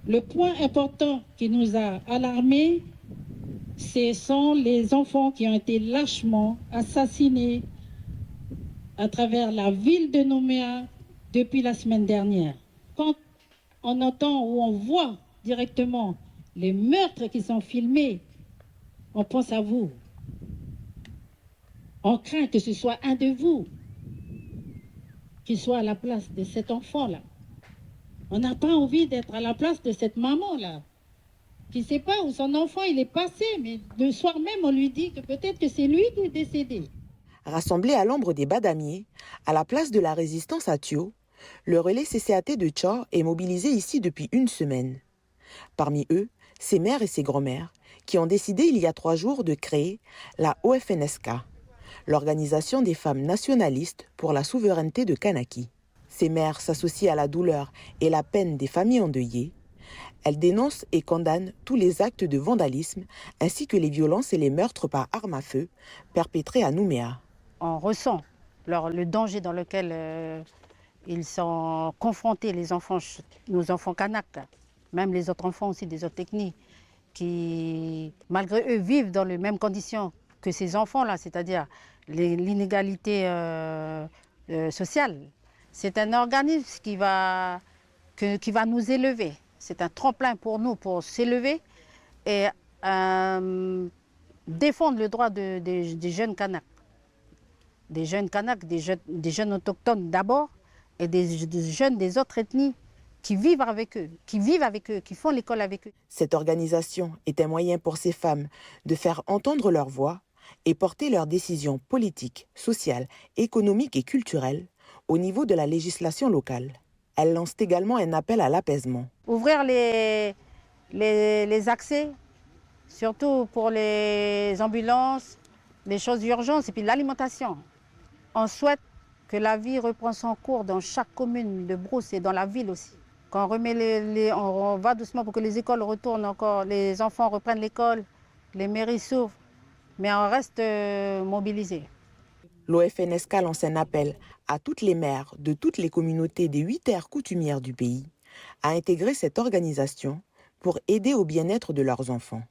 Le point important qui nous a alarmés, ce sont les enfants qui ont été lâchement assassinés à travers la ville de Nouméa depuis la semaine dernière. Quand on entend ou on voit directement les meurtres qui sont filmés, on pense à vous. On craint que ce soit un de vous qui soit à la place de cet enfant-là. On n'a pas envie d'être à la place de cette maman-là, qui ne sait pas où son enfant il est passé, mais le soir même, on lui dit que peut-être que c'est lui qui est décédé. Rassemblés à l'ombre des Badamiers, à la place de la résistance à Thio, le relais CCAT de Tchor est mobilisé ici depuis une semaine. Parmi eux, ses mères et ses grand-mères, qui ont décidé il y a 3 jours de créer la OFNSK, l'Organisation des femmes nationalistes pour la souveraineté de Kanaki. Ces mères s'associent à la douleur et la peine des familles endeuillées. Elles dénoncent et condamnent tous les actes de vandalisme ainsi que les violences et les meurtres par arme à feu perpétrés à Nouméa. On ressent le danger dans lequel ils sont confrontés, les enfants, nos enfants kanaks, même les autres enfants aussi des autres ethnies, qui, malgré eux, vivent dans les mêmes conditions que ces enfants-là, c'est-à-dire l'inégalité sociale. C'est un organisme qui va nous élever. C'est un tremplin pour nous, pour s'élever et défendre le droit des jeunes kanaks. Des jeunes kanaks, des jeunes autochtones d'abord, et des jeunes des autres ethnies qui vivent avec eux, qui font l'école avec eux. Cette organisation est un moyen pour ces femmes de faire entendre leur voix et porter leurs décisions politiques, sociales, économiques et culturelles au niveau de la législation locale. Elle lance également un appel à l'apaisement. Ouvrir les accès, surtout pour les ambulances, les choses d'urgence et puis l'alimentation. On souhaite que la vie reprenne son cours dans chaque commune de Brousse et dans la ville aussi. Quand on va doucement pour que les écoles retournent encore, les enfants reprennent l'école, les mairies s'ouvrent, mais on reste mobilisés. L'OFNSK lance un appel à toutes les mères de toutes les communautés des 8 aires coutumières du pays à intégrer cette organisation pour aider au bien-être de leurs enfants.